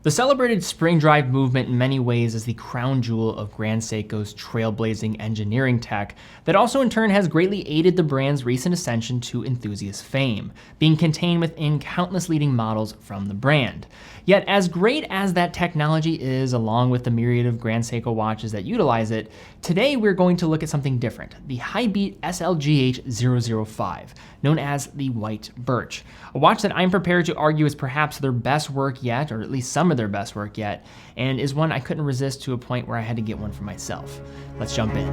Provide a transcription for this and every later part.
The celebrated spring drive movement in many ways is the crown jewel of Grand Seiko's trailblazing engineering tech that also in turn has greatly aided the brand's recent ascension to enthusiast fame, being contained within countless leading models from the brand. Yet as great as that technology is, along with the myriad of Grand Seiko watches that utilize it, today we're going to look at something different, the high-beat SLGH005, known as the White Birch, a watch that I'm prepared to argue is perhaps their best work yet, or at least some of their best work yet, and is one I couldn't resist to a point where I had to get one for myself. Let's jump in.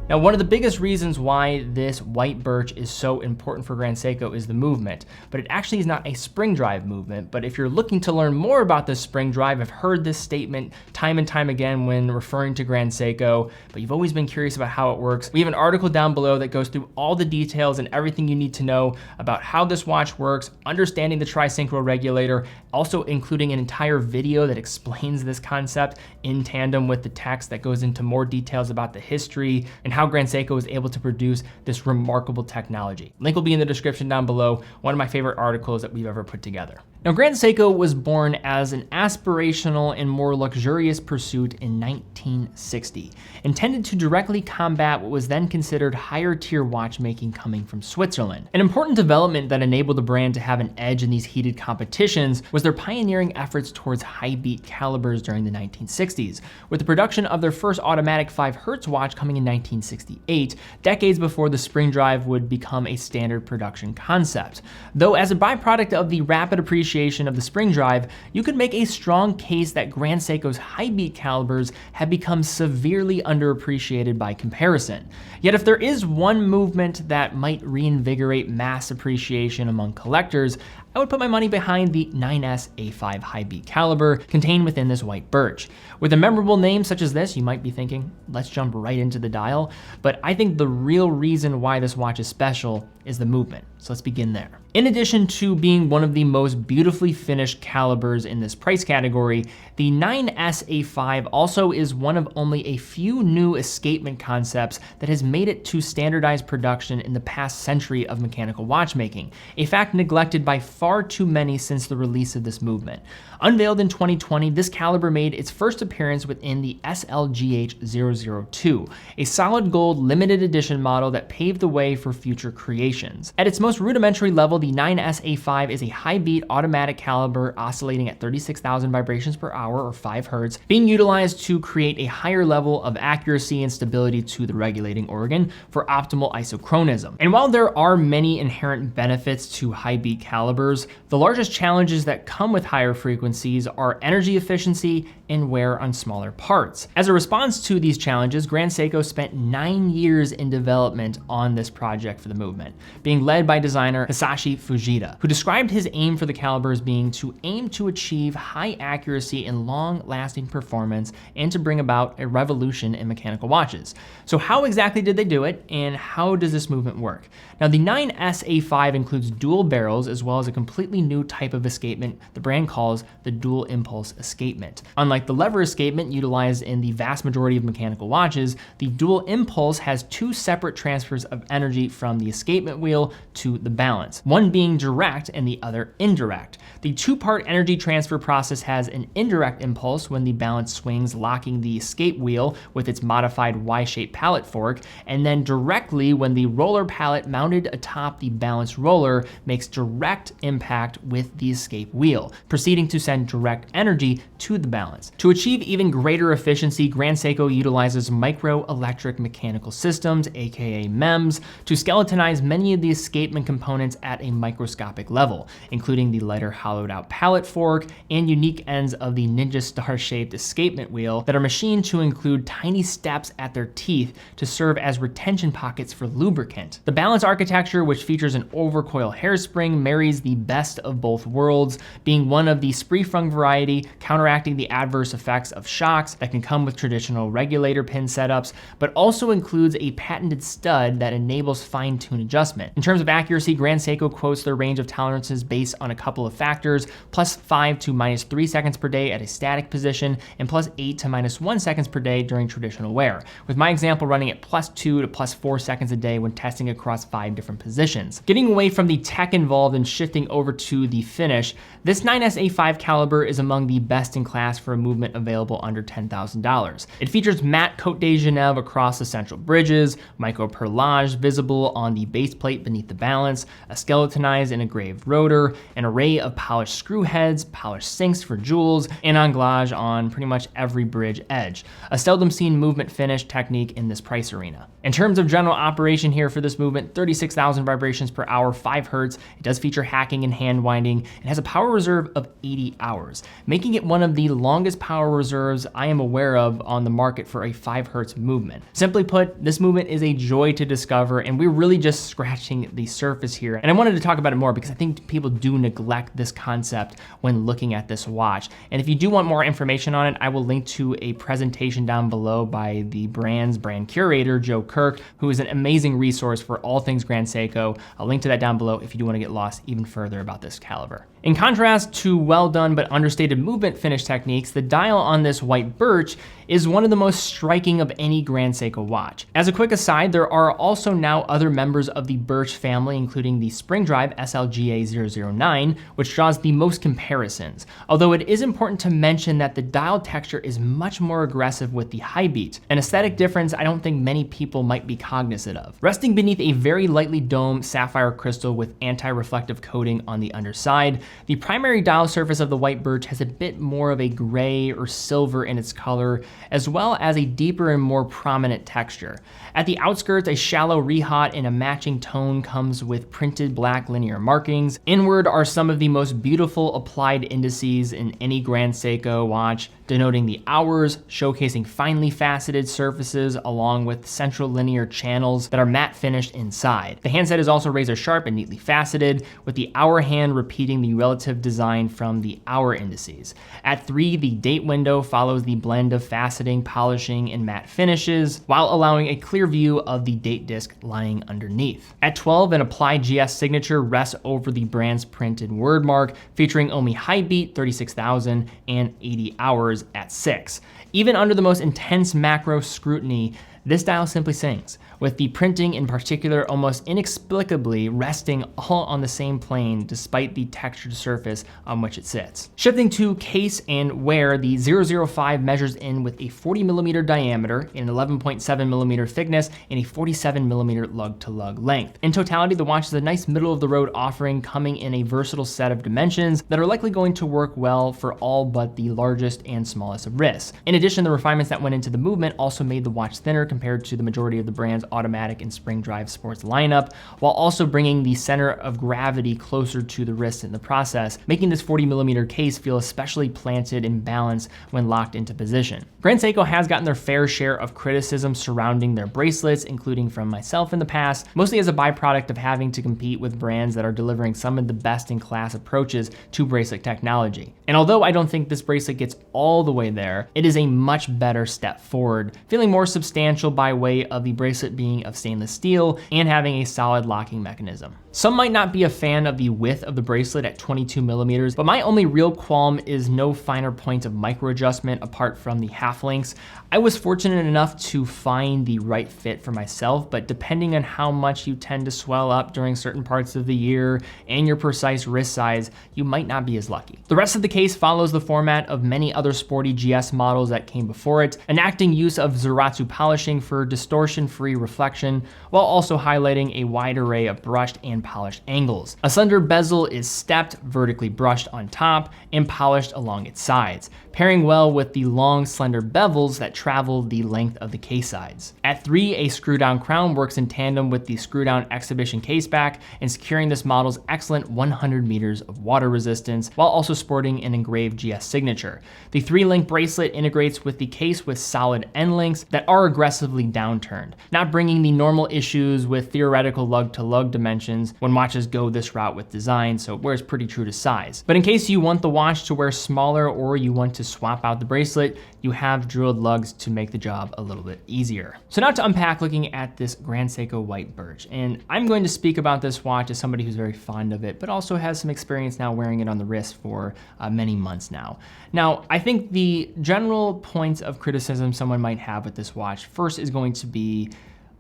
Now, one of the biggest reasons why this White Birch is so important for Grand Seiko is the movement, but it actually is not a spring drive movement. But if you're looking to learn more about this spring drive, I've heard this statement time and time again when referring to Grand Seiko, but you've always been curious about how it works. We have an article down below that goes through all the details and everything you need to know about how this watch works, understanding the tri-synchro regulator, also including an entire video that explains this concept in tandem with the text that goes into more details about the history and how Grand Seiko was able to produce this remarkable technology. Link will be in the description down below, one of my favorite articles that we've ever put together. Now, Grand Seiko was born as an aspirational and more luxurious pursuit in 1960, intended to directly combat what was then considered higher tier watchmaking coming from Switzerland. An important development that enabled the brand to have an edge in these heated competitions was their pioneering efforts towards high beat calibers during the 1960s, with the production of their first automatic 5Hz watch coming in 1968, decades before the spring drive would become a standard production concept. Though as a byproduct of the rapid appreciation of the spring drive, you could make a strong case that Grand Seiko's high beat calibers have become severely underappreciated by comparison. Yet if there is one movement that might reinvigorate mass appreciation among collectors, I would put my money behind the 9S-A5 high beat caliber contained within this White Birch. With a memorable name such as this, you might be thinking, let's jump right into the dial, but I think the real reason why this watch is special is the movement. So let's begin there. In addition to being one of the most beautifully finished calibers in this price category, the 9S-A5 also is one of only a few new escapement concepts that has made it to standardized production in the past century of mechanical watchmaking, a fact neglected by far too many since the release of this movement. Unveiled in 2020, this caliber made its first appearance within the SLGH002, a solid gold limited edition model that paved the way for future creations. At its most rudimentary level, the 9S-A5 is a high-beat automatic caliber oscillating at 36,000 vibrations per hour or 5 Hz, being utilized to create a higher level of accuracy and stability to the regulating organ for optimal isochronism. And while there are many inherent benefits to high-beat calibers, the largest challenges that come with higher frequencies are energy efficiency and wear on smaller parts. As a response to these challenges, Grand Seiko spent 9 years in development on this project for the movement, being led by designer Hisashi Fujita, who described his aim for the caliber as being to aim to achieve high accuracy and long-lasting performance and to bring about a revolution in mechanical watches. So how exactly did they do it, and how does this movement work? Now, the 9S-A5 includes dual barrels as well as a completely new type of escapement the brand calls the dual impulse escapement. Unlike the lever escapement utilized in the vast majority of mechanical watches, the dual impulse has 2 separate transfers of energy from the escapement wheel to the balance, one being direct and the other indirect. The 2-part energy transfer process has an indirect impulse when the balance swings, locking the escape wheel with its modified Y-shaped pallet fork, and then directly when the roller pallet mounted atop the balance roller makes direct impact with the escape wheel, proceeding to send direct energy to the balance. To achieve even greater efficiency, Grand Seiko utilizes microelectric mechanical systems, aka MEMS, to skeletonize many of the escapement components at a microscopic level, including the lighter hollowed out pallet fork and unique ends of the ninja star-shaped escapement wheel that are machined to include tiny steps at their teeth to serve as retention pockets for lubricant. The balance architecture, which features an overcoil hairspring, marries the best of both worlds, being one of the Spree-Frunk variety, counteracting the adverse effects of shocks that can come with traditional regulator pin setups, but also includes a patented stud that enables fine-tune adjustment. In terms of accuracy, Grand Seiko quotes their range of tolerances based on a couple of factors, +5 to -3 seconds per day at a static position, and +8 to -1 seconds per day during traditional wear, with my example running at +2 to +4 seconds a day when testing across 5 different positions. Getting away from the tech involved and shifting over to the finish, this 9SA5 caliber is among the best in class for a movement available under $10,000. It features matte Cote de Genève across the central bridges, micro perlage visible on the base plate beneath the balance, a skeletonized and engraved rotor, an array of polished screw heads, polished sinks for jewels, and anglage on pretty much every bridge edge. A seldom seen movement finish technique in this price arena. In terms of general operation here for this movement, 36,000 vibrations per hour, 5 Hz. It does feature hacking and hand winding, and has a power reserve of 80 hours, making it one of the longest power reserves I am aware of on the market for a 5 Hz movement. Simply put, this movement is a joy to discover, and we're really just scratching the surface here. And I wanted to talk about it more because I think people do neglect this concept when looking at this watch. And if you do want more information on it, I will link to a presentation down below by the brand's brand curator, Joe Kirk, who is an amazing resource for all things Grand Seiko. I'll link to that down below if you do want to get lost even further about this caliber. In contrast to well done but understated movement finish techniques, the dial on this White Birch is one of the most striking of any Grand Seiko watch. As a quick aside, there are also now other members of the Birch family, including the spring drive SLGH009, which draws the most comparisons. Although it is important to mention that the dial texture is much more aggressive with the high beat, an aesthetic difference I don't think many people might be cognizant of. Resting beneath a very lightly domed sapphire crystal with anti-reflective coating on the underside, the primary dial surface of the White Birch has a bit more of a gray or silver in its color, as well as a deeper and more prominent texture. At the outskirts, a shallow rehaut in a matching tone comes with printed black linear markings. Inward are some of the most beautiful applied indices in any Grand Seiko watch, denoting the hours, showcasing finely faceted surfaces along with central linear channels that are matte finished inside. The handset is also razor sharp and neatly faceted, with the hour hand repeating the relative design from the hour indices. At 3, the date window follows the blend of faceting, polishing, and matte finishes, while allowing a clear view of the date disc lying underneath. At 12, an applied GS signature rests over the brand's printed word mark, featuring only high beat 36,000 and 80 hours at 6. Even under the most intense macro scrutiny, this dial simply sings, with the printing in particular almost inexplicably resting all on the same plane despite the textured surface on which it sits. Shifting to case and wear, the 005 measures in with a 40mm diameter, an 11.7mm thickness, and a 47mm lug-to-lug length. In totality, the watch is a nice middle-of-the-road offering, coming in a versatile set of dimensions that are likely going to work well for all but the largest and smallest of wrists. In addition, the refinements that went into the movement also made the watch thinner compared to the majority of the brand's automatic and spring drive sports lineup, while also bringing the center of gravity closer to the wrist in the process, making this 40mm case feel especially planted and balanced when locked into position. Grand Seiko has gotten their fair share of criticism surrounding their bracelets, including from myself in the past, mostly as a byproduct of having to compete with brands that are delivering some of the best-in-class approaches to bracelet technology. And although I don't think this bracelet gets all the way there, it is a much better step forward, feeling more substantial by way of the bracelet being of stainless steel and having a solid locking mechanism. Some might not be a fan of the width of the bracelet at 22mm, but my only real qualm is no finer point of micro adjustment apart from the half links. I was fortunate enough to find the right fit for myself, but depending on how much you tend to swell up during certain parts of the year and your precise wrist size, you might not be as lucky. The rest of the case follows the format of many other sporty GS models that came before it, enacting use of Zaratsu polishing for distortion-free reflection, while also highlighting a wide array of brushed and polished angles. A slender bezel is stepped, vertically brushed on top, and polished along its sides, pairing well with the long, slender bevels that travel the length of the case sides. At 3, a screw-down crown works in tandem with the screw-down exhibition case back and securing this model's excellent 100 meters of water resistance, while also sporting an engraved GS signature. The 3-link bracelet integrates with the case with solid end links that are aggressively downturned, not bringing the normal issues with theoretical lug-to-lug dimensions, when watches go this route with design, so it wears pretty true to size. But in case you want the watch to wear smaller or you want to swap out the bracelet, you have drilled lugs to make the job a little bit easier. So now to unpack looking at this Grand Seiko White Birch, and I'm going to speak about this watch as somebody who's very fond of it, but also has some experience now wearing it on the wrist for many months now. Now, I think the general points of criticism someone might have with this watch first is going to be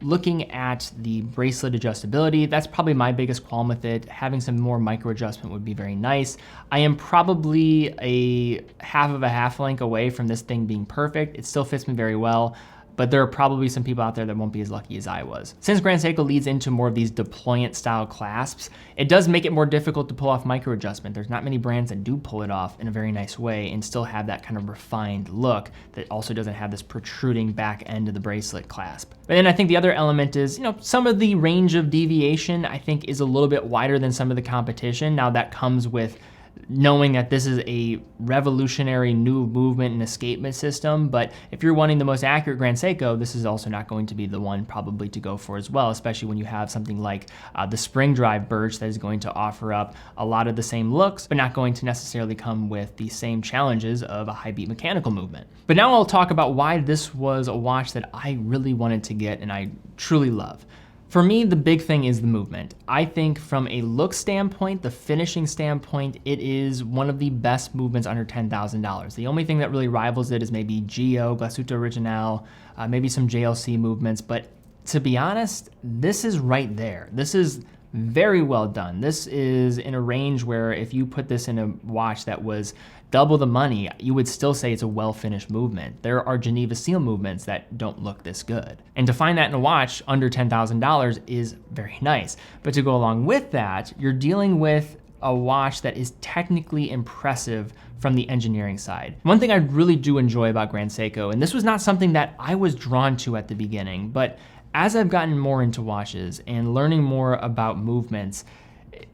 looking at the bracelet adjustability. That's probably my biggest qualm with it. Having some more micro adjustment would be very nice. I am probably a half of a half link away from this thing being perfect. It still fits me very well, but there are probably some people out there that won't be as lucky as I was. Since Grand Seiko leads into more of these deployant style clasps, it does make it more difficult to pull off micro adjustment. There's not many brands that do pull it off in a very nice way and still have that kind of refined look that also doesn't have this protruding back end of the bracelet clasp. But then I think the other element is, some of the range of deviation I think is a little bit wider than some of the competition. Now that comes with knowing that this is a revolutionary new movement and escapement system, but if you're wanting the most accurate Grand Seiko, this is also not going to be the one probably to go for as well, especially when you have something like the spring drive Birch that is going to offer up a lot of the same looks, but not going to necessarily come with the same challenges of a high beat mechanical movement. But now I'll talk about why this was a watch that I really wanted to get and I truly love. For me, the big thing is the movement. I think from a look standpoint, the finishing standpoint, it is one of the best movements under $10,000. The only thing that really rivals it is maybe Geo, Glasuto Original, maybe some JLC movements, but to be honest, this is right there. This is very well done. This is in a range where if you put this in a watch that was double the money, you would still say it's a well-finished movement. There are Geneva seal movements that don't look this good. And to find that in a watch under $10,000 is very nice. But to go along with that, you're dealing with a watch that is technically impressive from the engineering side. One thing I really do enjoy about Grand Seiko, and this was not something that I was drawn to at the beginning, but as I've gotten more into watches and learning more about movements,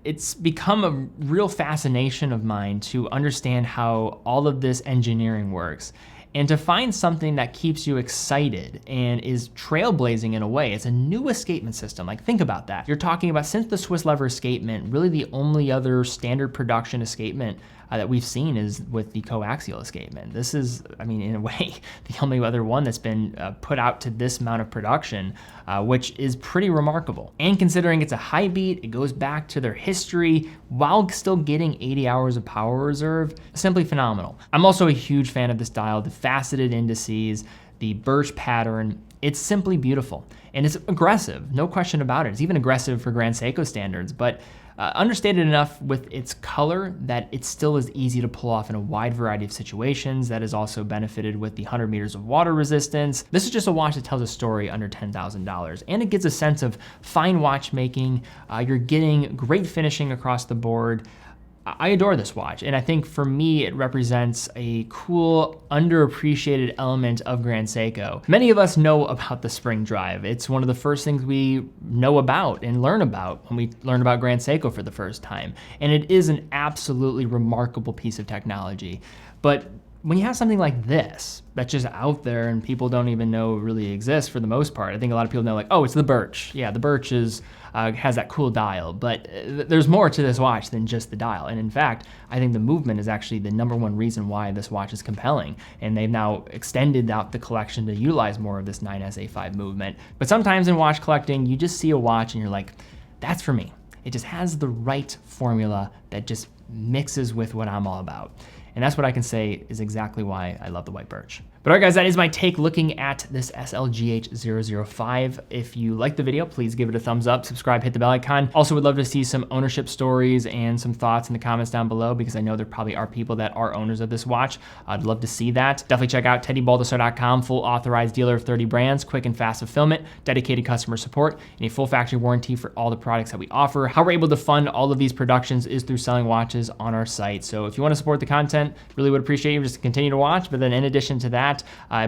it's become a real fascination of mine to understand how all of this engineering works and to find something that keeps you excited and is trailblazing in a way. It's a new escapement system. Like, think about that. You're talking about, since the Swiss lever escapement, really the only other standard production escapement that we've seen is with the coaxial escapement. This is, in a way, the only other one that's been put out to this amount of production, which is pretty remarkable. And considering it's a high beat, it goes back to their history while still getting 80 hours of power reserve, simply phenomenal. I'm also a huge fan of this dial, the faceted indices, the birch pattern. It's simply beautiful. And it's aggressive, no question about it. It's even aggressive for Grand Seiko standards, but understated enough with its color that it still is easy to pull off in a wide variety of situations. That is also benefited with the 100 meters of water resistance. This is just a watch that tells a story under $10,000, and it gives a sense of fine watchmaking. You're getting great finishing across the board. I adore this watch, and I think for me it represents a cool, underappreciated element of Grand Seiko. Many of us know about the spring drive. It's one of the first things we know about and learn about when we learn about Grand Seiko for the first time, and it is an absolutely remarkable piece of technology. But when you have something like this that's just out there and people don't even know really exists for the most part, I think a lot of people know, like, oh, it's the Birch. Yeah, the Birch has that cool dial, but there's more to this watch than just the dial. And in fact, I think the movement is actually the #1 reason why this watch is compelling. And they've now extended out the collection to utilize more of this 9SA5 movement. But sometimes in watch collecting, you just see a watch and you're like, that's for me. It just has the right formula that just mixes with what I'm all about. And that's what I can say is exactly why I love the White Birch. But all right, guys, that is my take looking at this SLGH005. If you liked the video, please give it a thumbs up, subscribe, hit the bell icon. Also would love to see some ownership stories and some thoughts in the comments down below, because I know there probably are people that are owners of this watch. I'd love to see that. Definitely check out TeddyBaldassarre.com, full authorized dealer of 30 brands, quick and fast fulfillment, dedicated customer support, and a full factory warranty for all the products that we offer. How we're able to fund all of these productions is through selling watches on our site. So if you want to support the content, really would appreciate you just to continue to watch. But then in addition to that,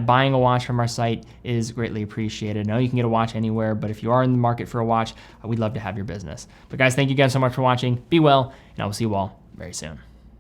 buying a watch from our site is greatly appreciated. I know you can get a watch anywhere, but if you are in the market for a watch, we'd love to have your business. But guys, thank you again so much for watching. Be well, and I will see you all very soon.